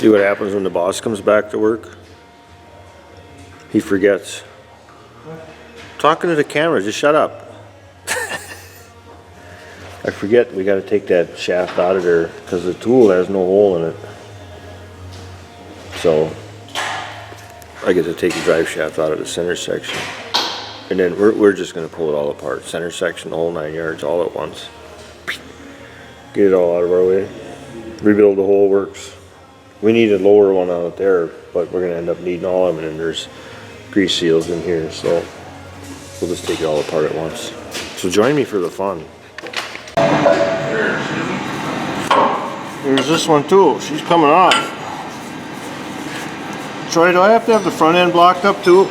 See what happens when the boss comes back to work? He forgets. Talking to the camera, just shut up. I forget we gotta take that shaft out of there because the tool has no hole in it. So I get to take the drive shaft out of the center section. And then we're just gonna pull it all apart. Center section, the whole 9 yards, all at once. Get it all out of our way. Rebuild the whole works. We need a lower one out there, but we're gonna end up needing all of them, and there's grease seals in here, so we'll just take it all apart at once. So join me for the fun. There's this one too. She's coming off. Troy, do I have to have the front end blocked up too?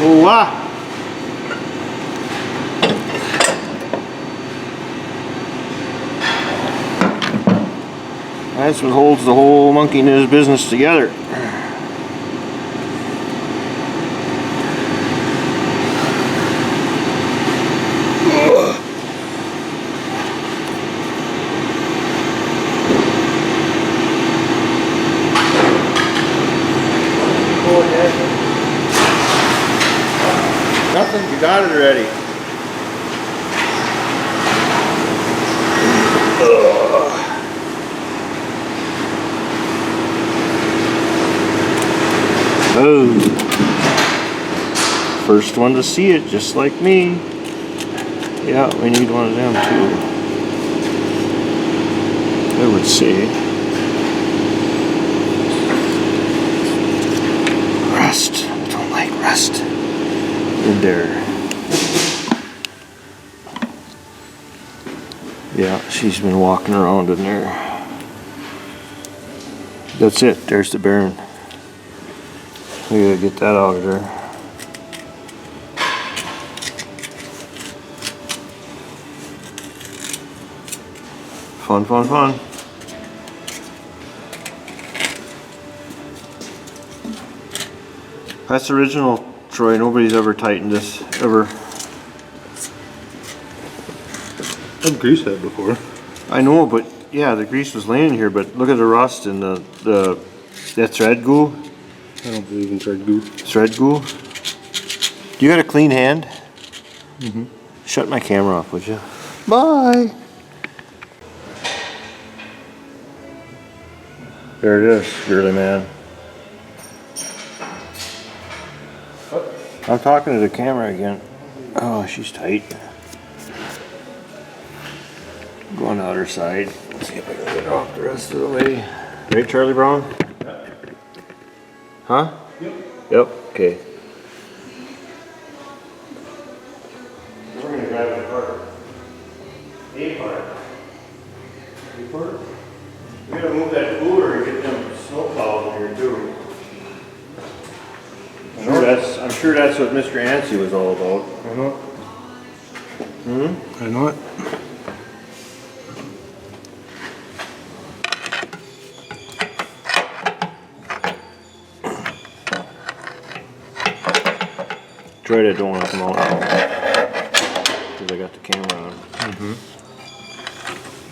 Wow. That's what holds the whole monkey in his business together. Nothing, you got it already. Oh, first one to see it, just like me. Yeah, we need one of them too, I would say. Rust, I don't like rust in there. Yeah, she's been walking around in there. That's it, there's the bearing. We gotta get that out of there. Fun, fun, fun. That's original, Troy. Nobody's ever tightened this, ever. I've greased that before. I know, but yeah, the grease was laying here, but look at the rust and that thread goo. I don't believe in thread goo. Thread goo? You got a clean hand? Mm-hmm. Shut my camera off, would you? Bye! There it is, girly man. I'm talking to the camera again. Oh, she's tight. Going out her side. Let's see if I can get her off the rest of the way. Right, Charlie Brown? Huh? Yep. Yep, okay. We're going to drive it apart. A part. We gotta move that cooler and get them snow plows in here too. I'm sure that's what Mr. Ansey was all about. I know it. I know it. Try that, don't want to come out now. Because I got the camera on.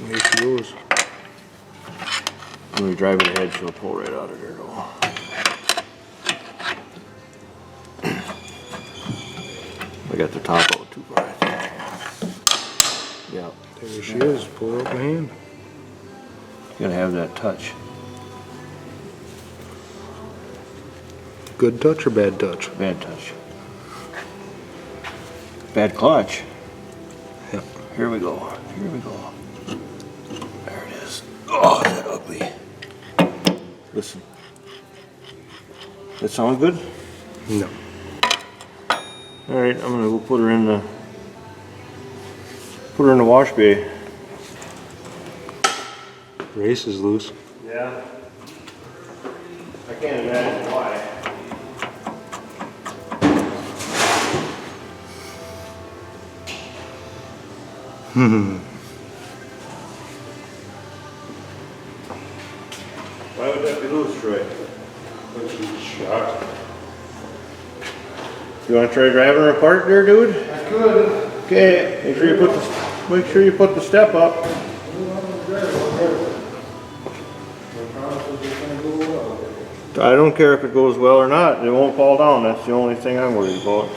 There she goes. When we drive it ahead, she'll pull right out of there though. I got the top out too far, I think. Yeah. There she is. Pull her up my hand. You gotta have that touch. Good touch or bad touch? Bad touch. Bad clutch. Yep. Here we go. Here we go. There it is. Oh, is that ugly. Listen. That sound good? No. Alright, I'm gonna go put her in the wash bay. Race is loose. Yeah. I can't imagine why. Why would that be loose, Troy? Shot. You want to try driving her apart there, dude? I could. Okay, make sure you put the step up. I don't care if it goes well or not. It won't fall down. That's the only thing I'm worried about.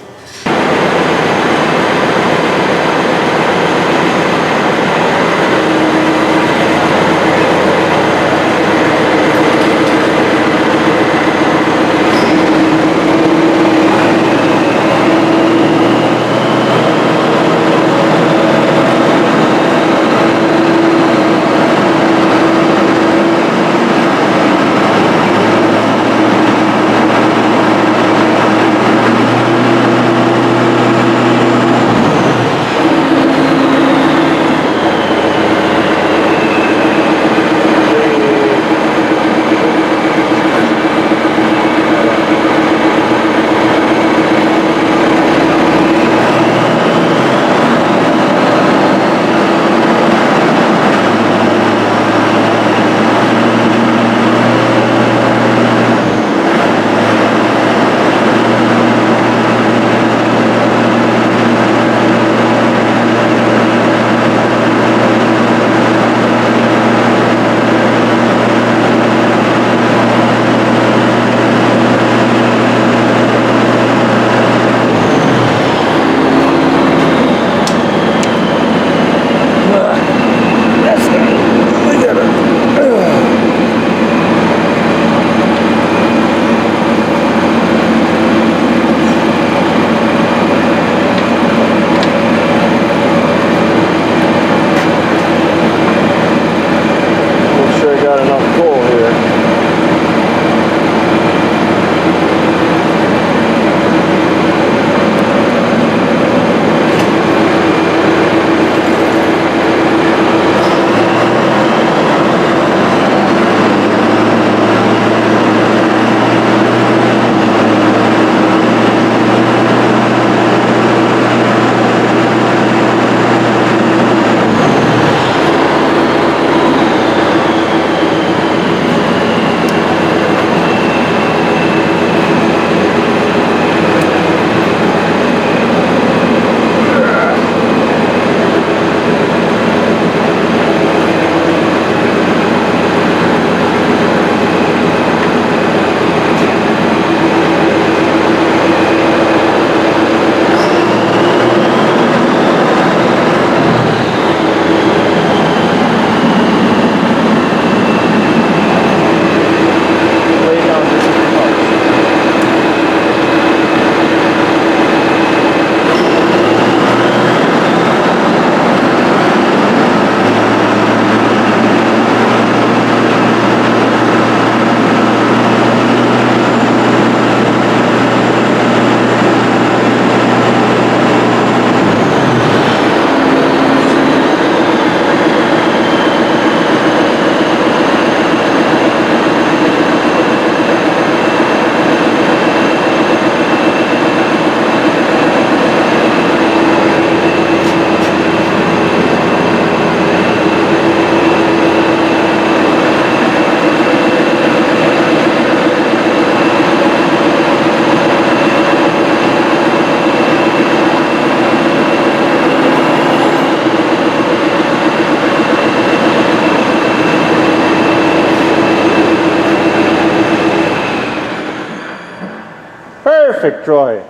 Perfect, Troy.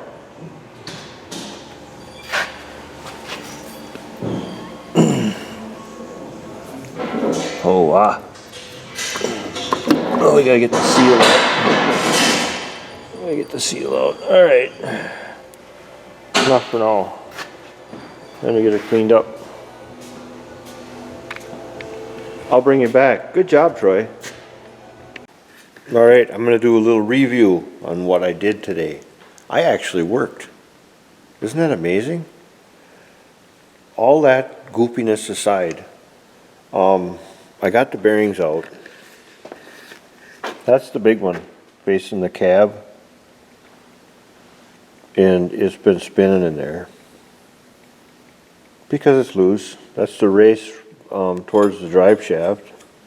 Oh, wow. Oh, we gotta get the seal out. We gotta get the seal out. All right. Enough for now. Then we get it cleaned up. I'll bring it back. Good job, Troy. All right, I'm gonna do a little review on what I did today. I actually worked. Isn't that amazing? All that goopiness aside, I got the bearings out. That's the big one, facing the cab. And it's been spinning in there. Because it's loose. That's the race towards the drive shaft,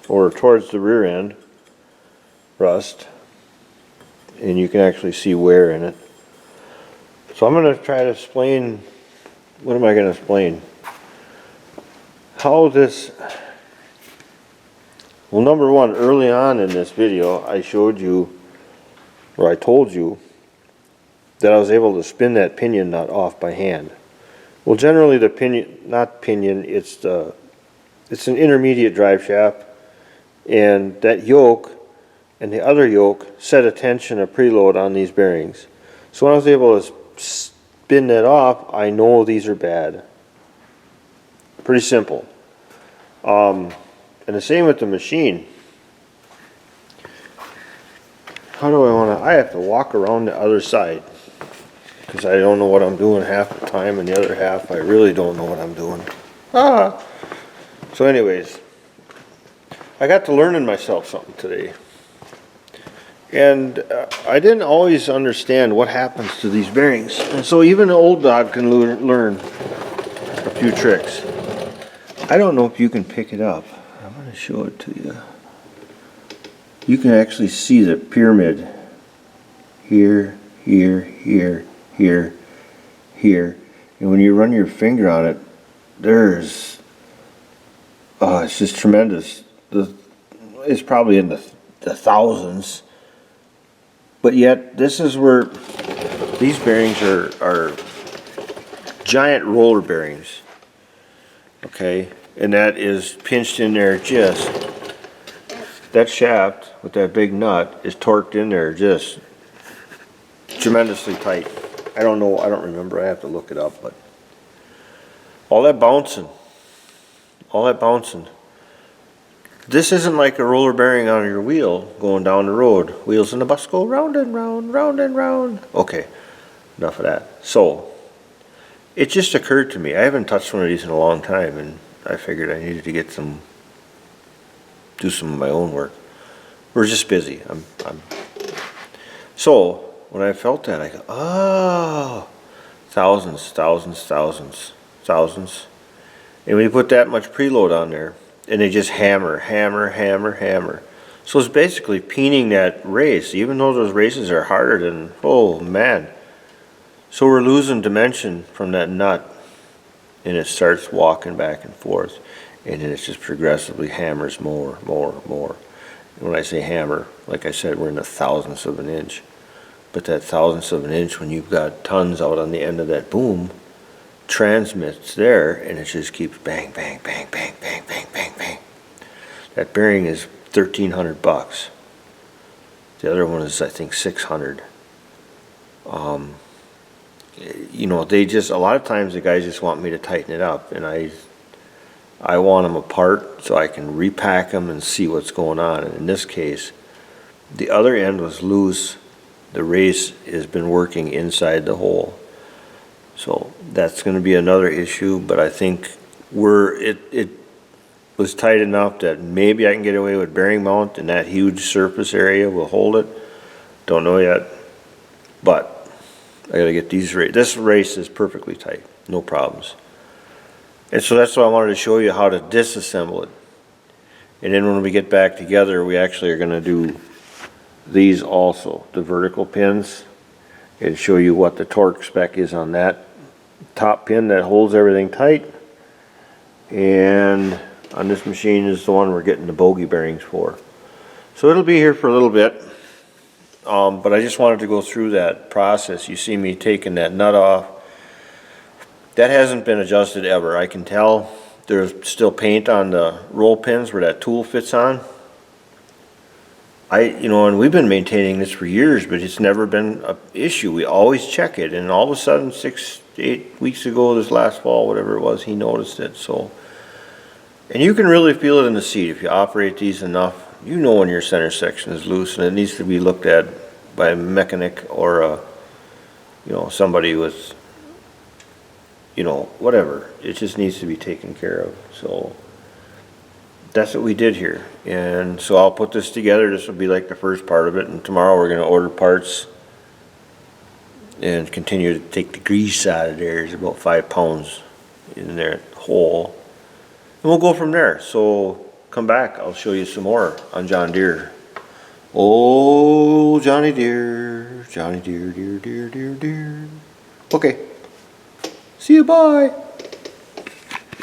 or towards the rear end, rust. And you can actually see wear in it. So I'm going to try to explain, what am I going to explain? How this, well, number one, early on in this video, I showed you, or I told you, that I was able to spin that pinion nut off by hand. Well, generally the pinion, not pinion, it's an intermediate drive shaft, and that yoke and the other yoke set a tension, a preload on these bearings. So when I was able to spin that off, I know these are bad. Pretty simple. And the same with the machine. How do I want to, I have to walk around the other side, because I don't know what I'm doing half the time, and the other half I really don't know what I'm doing. So anyways, I got to learning myself something today. And I didn't always understand what happens to these bearings. And so even an old dog can learn a few tricks. I don't know if you can pick it up. I'm going to show it to you. You can actually see the pyramid here, here, here, here, here. And when you run your finger on it, there's, oh, it's just tremendous. It's probably in the thousands. But yet, this is where these bearings are giant roller bearings. Okay, and that is pinched in there just, that shaft with that big nut is torqued in there just tremendously tight. I don't know, I don't remember, I have to look it up, but all that bouncing. This isn't like a roller bearing on your wheel going down the road. Wheels in the bus go round and round, round and round. Okay, enough of that. So, it just occurred to me, I haven't touched one of these in a long time, and I figured I needed to get some, do some of my own work. We're just busy. So, when I felt that, I go, oh, thousands. And when you put that much preload on there, and they just hammer. So it's basically peening that race, even though those races are harder than, oh man. So we're losing dimension from that nut, and it starts walking back and forth, and then it just progressively hammers more. And when I say hammer, like I said, we're in the thousandths of an inch. But that thousandths of an inch, when you've got tons out on the end of that boom, transmits there, and it just keeps bang. That bearing is $1,300. The other one is, I think, $600. You know, they just, a lot of times the guys just want me to tighten it up, and I want them apart so I can repack them and see what's going on. And in this case, the other end was loose. The race has been working inside the hole. So that's going to be another issue, but I think it was tight enough that maybe I can get away with bearing mount, and that huge surface area will hold it. Don't know yet, but I got to get these this race is perfectly tight, no problems. And so that's why I wanted to show you how to disassemble it. And then when we get back together, we actually are going to do these also, the vertical pins, and show you what the torque spec is on that top pin that holds everything tight. And on this machine is the one we're getting the bogey bearings for. So it'll be here for a little bit. But I just wanted to go through that process. You see me taking that nut off. That hasn't been adjusted ever. I can tell there's still paint on the roll pins where that tool fits on. And we've been maintaining this for years, but it's never been an issue. We always check it, and all of a sudden, 6 to 8 weeks ago, this last fall, whatever it was, he noticed it, so. And you can really feel it in the seat if you operate these enough. You know when your center section is loose, and it needs to be looked at by a mechanic or somebody with, whatever. It just needs to be taken care of, so. That's what we did here, and so I'll put this together. This will be like the first part of it, and tomorrow we're going to order parts and continue to take the grease out of there. There's about 5 pounds in there whole, and we'll go from there. So come back, I'll show you some more on John Deere. Oh, Johnny Deere, Johnny Deere, Deere, Deere, Deere, Deere. Okay, see you, bye.